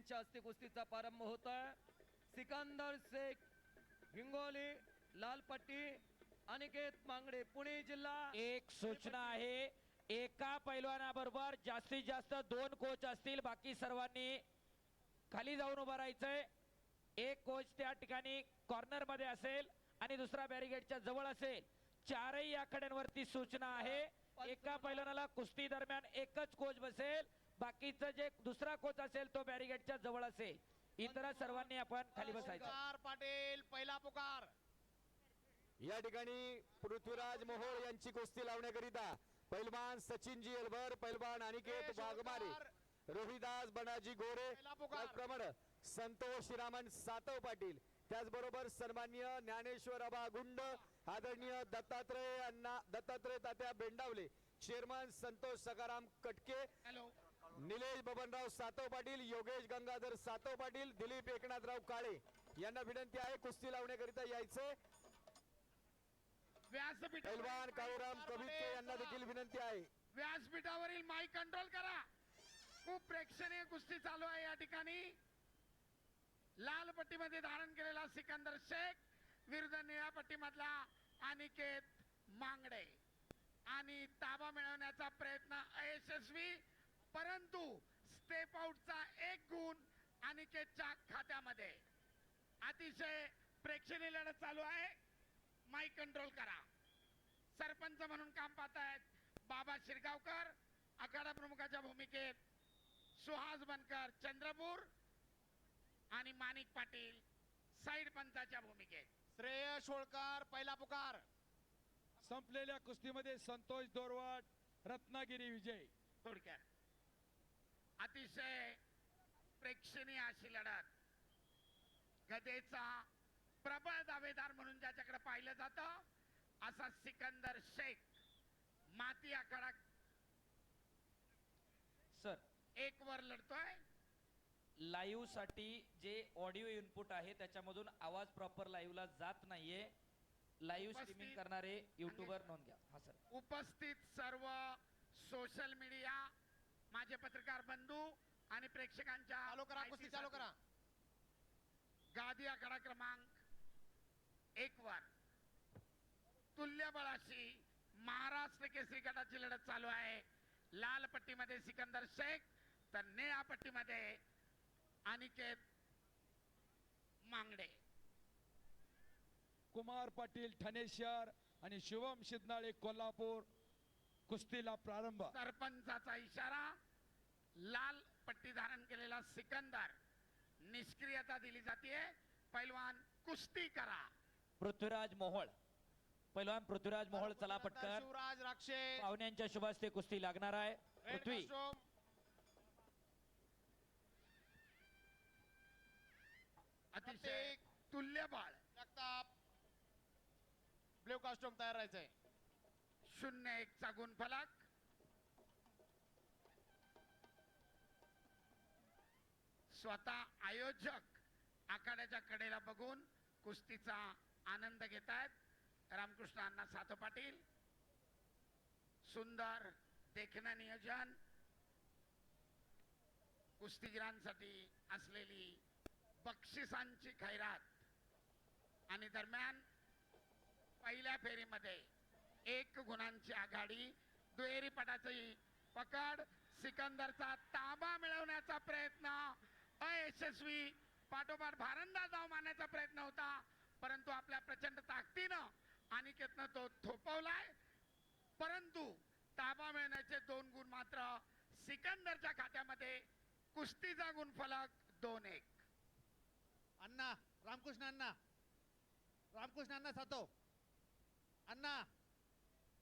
यांच्या हस्ते कुस्तीचा प्रारंभ होत आहे. सिकंदर शेख हिंगोली लाल पट्टी, अनिकेत मांगडे पुणे जिल्हा. एक सूचना आहे, एका पैलवानाबरोबर जास्तीत जास्त 2 कोच असतील, बाकी सर्वांनी खाली जाऊन उभा राहायचंय. एक कोच त्या ठिकाणी कॉर्नर मध्ये असेल आणि दुसरा बॅरिगेडच्या जवळ असेल. चारही आखाड्यांवरती सूचना आहे, एका पैलवानाला कुस्ती दरम्यान एकच कोच बसेल, बाकीचं जे दुसरा कोच असेल तो बॅरिगेडच्या जवळ असेल. इतर सर्वांनी आपण खाली बसायचं. पाटील पहिला पुकार. या ठिकाणी पृथ्वीराज मोहोळ यांची कुस्ती लावण्याकरिता पैलवान सचिनजी एलभर, पैलवान अनिकेत वाघमारे, रोहिदास बनाजी गोरे, त्याचप्रमाणे संतोष श्रीरामन सातव पाटील, त्याचबरोबर सन्माननीय ज्ञानेश्वर अबा गुंड, आदरणीय दत्तात्रय तात्या बेंडावले, चेअरमन संतोष सकाराम कटके, निलेश बबनराव सातव पाटील, योगेश गंगाधर सातव पाटील, दिलीप एकनाथराव काळे यांना विनंती आहे कुस्ती लावण्याकरिता यायचे. पैलवान काळूराम कवितके यांना देखील विनंती आहे. व्यासपीठावरील माईक कंट्रोल करा. खूप प्रेक्षणीय कुस्ती चालू आहे या ठिकाणी. लाल पट्टीमध्ये धारण केलेला सिकंदर शेख विरुद्ध निळ्या पट्टीमधला अनिकेत मांगडे. आणि ताबा मिळवण्याचा प्रयत्न अयशस्वी, परंतु स्टेप आउटचा एक गुण अनिकेतच्या खात्यामध्ये. अतिशय प्रेक्षणीय लढत चालू आहे. माईक कंट्रोल करा. सरपंच म्हणून काम पाहतायत बाबा शिरगावकर, आखाडा प्रमुखाच्या भूमिकेत सुहास बनकर चंद्रपूर आणि माणिक पाटील साइड पंचाच्या भूमिकेत. श्रेयस होळकर पहिला पुकार. संपलेल्या कुस्तीमध्ये संतोष दोरवाड रत्नागिरी विजय. थोडक्यात अतिशय प्रेक्षणीय अशी लढत. गदेचा प्रबळ दावेदार म्हणून ज्याच्याकडे पाहिलं जातं असा सिकंदर शेख माती आखाडा सर एक वर लढतोय. लाईव्ह साठी जे ऑडिओ इनपुट आहे त्याच्यामधून आवाज प्रॉपर लाईव्हला जात नाहीये. लाईव्ह स्ट्रीमिंग करणारे युट्यूबर नोंद घ्या. हा सर. उपस्थित सर्व सोशल मीडिया माझे पत्रकार बंधू आणि प्रेक्षकांच्या कुस्ती चालू करा. गादी आखाडा क्रमांक 1 वर तुल्यबळाशी महाराष्ट्र केसरी गटाची लढत चालू आहे. लाल पट्टीमध्ये सिकंदर शेख तर निळ्या पट्टीमध्ये अनिकेत मांगडे. कुमार पाटील ठाणे शहर आणि शिवम शिदनाळे कोल्हापूर. कुस्तीला प्रारंभ. सरपंचाचा इशारा. लाल पट्टी धारण केलेला सिकंदर निष्क्रियता दिली जाते. पैलवान कुस्ती करा. पृथ्वीराज मोहोळ, पैलवान पृथ्वीराज मोहोळ चला पटकन. शिवराज राक्षे पाहुण्यांच्या शुभ हस्ते कुस्ती लागणार आहे. पृथ्वी अतिशय तुल्यबळ. ब्ल्यू कॉस्ट्युम तयार राहायचंय. 0-1 चा गुणफलक. स्वतः आयोजक आखाड्याच्या कडेला बघून कुस्तीचा आनंद घेत आहेत. रामकृष्ण अण्णा सातव पाटील. सुंदर देखणं नियोजन. कुस्तीगिरांसाठी असलेली बक्षिसांची खैरात. आणि दरम्यान पहिल्या फेरीमध्ये 1 गुणांची आघाडी. दुहेरी पटाची पकड. सिकंदरचा ताबा मिळवण्याचा प्रयत्न अयशस्वी. पाठोपाठ भारंदाज धाव मारण्याचा प्रयत्न होता, परंतु आपल्या प्रचंड ताकदीनं अनिकेतनं तो थोपवलाय. परंतु ताबा मिळण्याचे 2 गुण मात्र सिकंदरच्या खात्यामध्ये. कुस्तीचा गुणफलक 2-1. अण्णा रामकृष्ण अण्णा, रामकृष्ण अण्णा सातव अण्णा,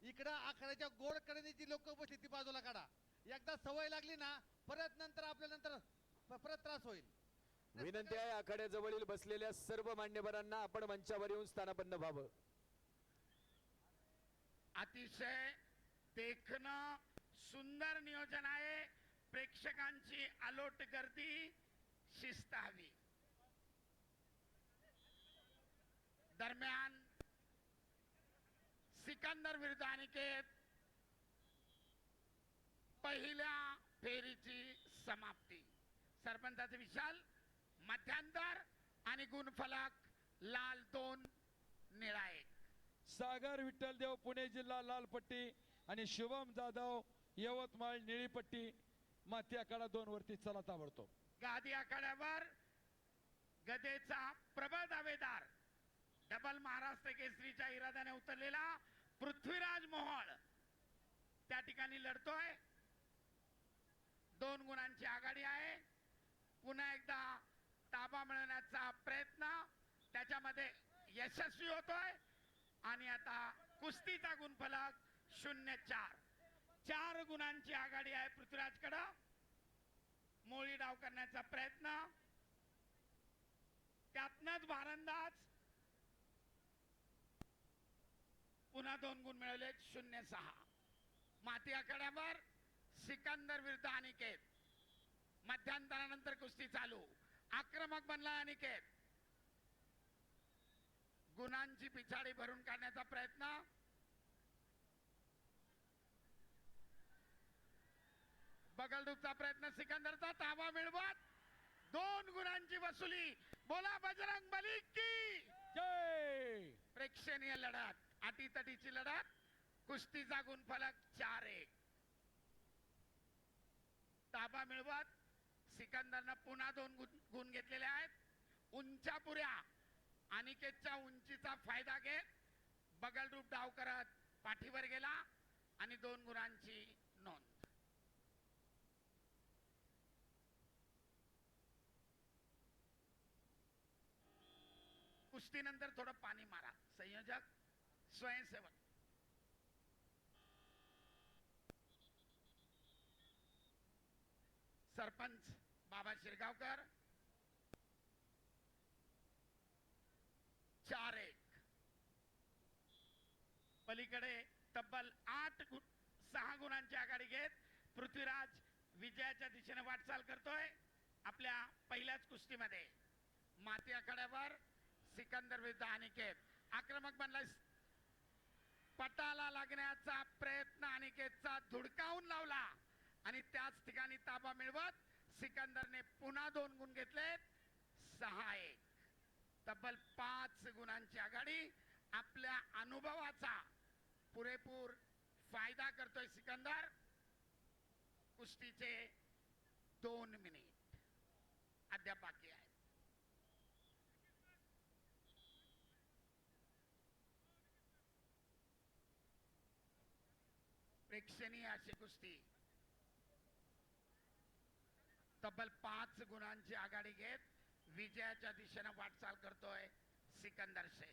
इकडं आखाड्याच्या गोड कडेची लोक बसली ती बाजूला काढा. एकदा सवय लागली ना परत नंतर आपल्या नंतर परत त्रास होईल. विनंती आहे आखाड्याजवळील बसलेल्या सर्व मान्यवरांना आपण मंचावर येऊन स्थानापन्न व्हावं. अतिशय देखणं सुंदर नियोजन आहे. प्रेक्षकांची अलोट गर्दी. शिस्त हवी. दरम्यान सिकंदर विरुद्ध अनिकेत. पहिल्या फेरीची समाप्ती. सरपंचाचे विशाल मध्यांतर आणि गुणफलक लाल 2 निळा 1. सागर विठ्ठलदेव पुणे जिल्हा लाल पट्टी आणि शुभम जाधव यवतमाळ निळी पट्टी. माती आखाडा 2 वरती चला ताबडतोब. गादी आखाड्यावर गदेचा प्रबळ दावेदार डबल महाराष्ट्र केसरीच्या इराद्याने उतरलेला पृथ्वीराज मोहोळ त्या ठिकाणी लढतोय. 2 गुणांची आघाडी आहे. पुन्हा एकदा ताबा मिळवण्याचा प्रयत्न त्याच्यामध्ये यशस्वी होतोय आणि आता कुस्तीचा गुणफलक 0-4. 4 गुणांची आघाडी आहे पृथ्वीराजकडं. मोळी डाव करण्याचा प्रयत्न त्यातनच भारंदाज. पुन्हा 2 गुण मिळवले 0-6. माती आखाड्यावर सिकंदर विरुद्ध अनिकेत. मध्यांतरानंतर कुस्ती चालू. आक्रमक बनला अनिकेत. गुणांची पिछाडी भरून काढण्याचा प्रयत्न. बगलडूबचा प्रयत्न सिकंदरचा. ताबा मिळवत 2 गुणांची वसुली. बोला बजरंग बली की जय. प्रेक्षणीय लढत, अटीतटीची लढत. कुस्तीचा गुणफलक 4-1. ताबा मिळवत सिकंदरनं पुन्हा 2 गुण घेतलेले आहेत. उंचापुऱ्या अनिकेतच्या उंचीचा फायदा घेत बगलरूप डाव करत पाठीवर गेला आणि 2 गुणांची नोंद. कुस्तीनंतर थोडं पाणी मारा. संयोजक स्वयंसेवक. सरपंच बाबा शिरगावकर. 4-1. पलीकडे तब्बल 6 गुणांची आघाडी घेत पृथ्वीराज विजयाच्या दिशेने वाटचाल करतोय आपल्या पहिल्याच कुस्तीमध्ये. माती आखाड्यावर सिकंदर विरुद्ध अनिकेत. आक्रमक बनलाय. पटाला लागण्याचा प्रयत्न अनिकेतचा धुडकावून लावला आणि त्याच ठिकाणी ताबा मिळवत सिकंदरने पुन्हा 2 गुण घेतलेत. 6-1. तब्बल 5 गुणांची आघाडी. आपल्या अनुभवाचा पुरेपूर फायदा करतोय सिकंदर. कुस्तीचे 2 मिनिट अद्याप बाकी आहे. प्रेक्षणीय अशी कुस्ती. तब्बल 5 गुणांची आघाडी घेत विजयाच्या दिशेने वाटचाल करतोय सिकंदर शेख.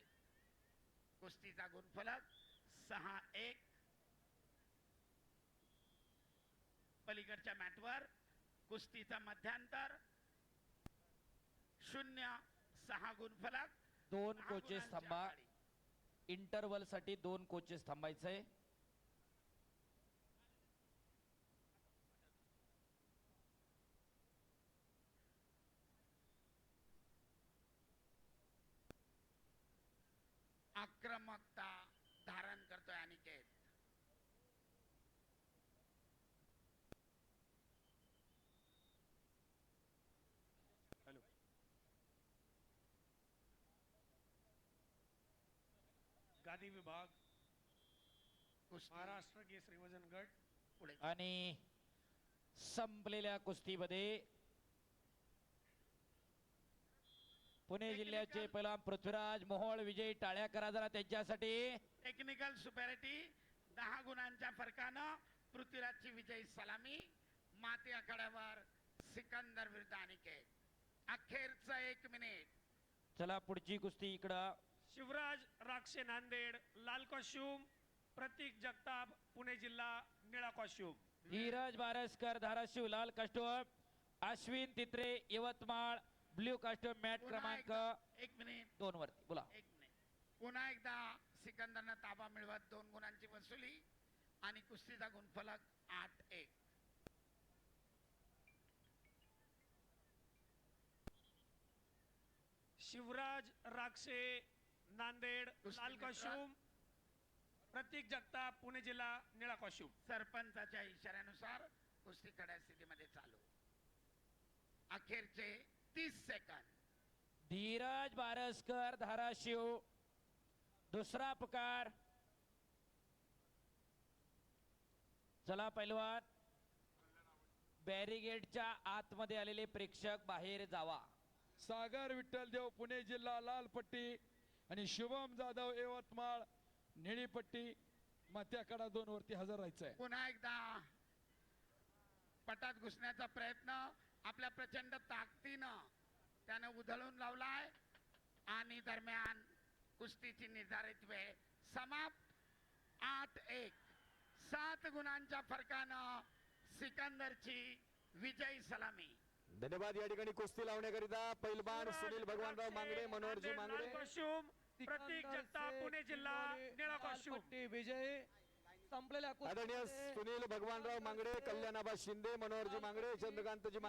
कुस्तीचा गुणफलक 6-1. पलीकडच्या मॅटवर कुस्तीचा मध्यांतर 0-6 गुणफलक. 2 6 कोचेस गुणांची थांबा. आघाडी. इंटरवल साठी 2 कोचेस थांबायचंय. आक्रमकता धारण करतोय अनिकेत. गादी विभाग कुस्ती महाराष्ट्र केसरी वजन गट पुढे. आणि संपलेल्या कुस्तीमध्ये पुणे जिल्ह्याचे पहिलवान पृथ्वीराज मोहोळ विजयी. टाळ्या करा जरा त्यांच्यासाठी. टेक्निकल सुपॅरिटी 10 गुणांच्या फरकानं पृथ्वीराजची विजयी सलामी. माती आखाड्यावर सिकंदर विरुद्ध अनिकेत. अखेरचं 1 मिनिट. चला पुढची कुस्ती इकडं. शिवराज राक्षे नांदेड लाल कॉस्ट्यूम, प्रतीक जगताप पुणे जिल्हा निळा कॉस्ट्यूम. धीरज बारसकर धाराशिव लाल costume, Ashwin Titre Yavatmal blue costume. Mat क्रमांक 1 मिनिट. 2 वरती बोला. 1 मिनिट. पुन्हा एकदा सिकंदरनं ताबा मिळवत 2 गुणांची वसुली आणि कुस्तीचा गुणफलक 8-1. शिवराज राक्षे नांदेड कुस्ती लाल मित्र. कॉस्ट्यूम, प्रतीक जगताप पुणे जिल्हा निळा कॉस्ट्यूम. सरपंचाच्या इशाऱ्यानुसार कुस्ती खड्या स्थितीमध्ये चालू. अखेरचे 30 सेकंद. धीरज बारसकर धाराशिव दुसरा पुकार. चला पैलवान, बॅरिगेडच्या आतमध्ये आलेले प्रेक्षक बाहेर जावा. सागर विठ्ठल देव पुणे जिल्हा लाल पट्टी आणि शुभम जाधव यवतमाळ निळी पट्टी. माथ्याकडा 2 वरती हजर राहायचंय. पुन्हा एकदा पटात घुसण्याचा प्रयत्न आपल्या प्रचंड ताकदीनं त्यानं उधळून लावलाय आणि दरम्यान कुस्तीची निर्धारित वेळ समाप्त. 8-1 7 गुणांच्या फरकानं सिकंदरची विजयी सलामी. धन्यवाद. या ठिकाणी कुस्ती लावण्याकरिता पैलवान सुनील भगवानराव मांगडे, मनोहरजी मांगडे. लाल कॉस्ट्युम प्रतीक जगताप पुणे जिल्हा निळा कॉस्ट्युम. पट्टी विजय. संपलेल्या आदरणीय कुस्तीमध्ये सुनील भगवानराव मांगडे, कल्याणाबा शिंदे, मनोहरजी मांगडे, चंद्रकांतजी मांगडे.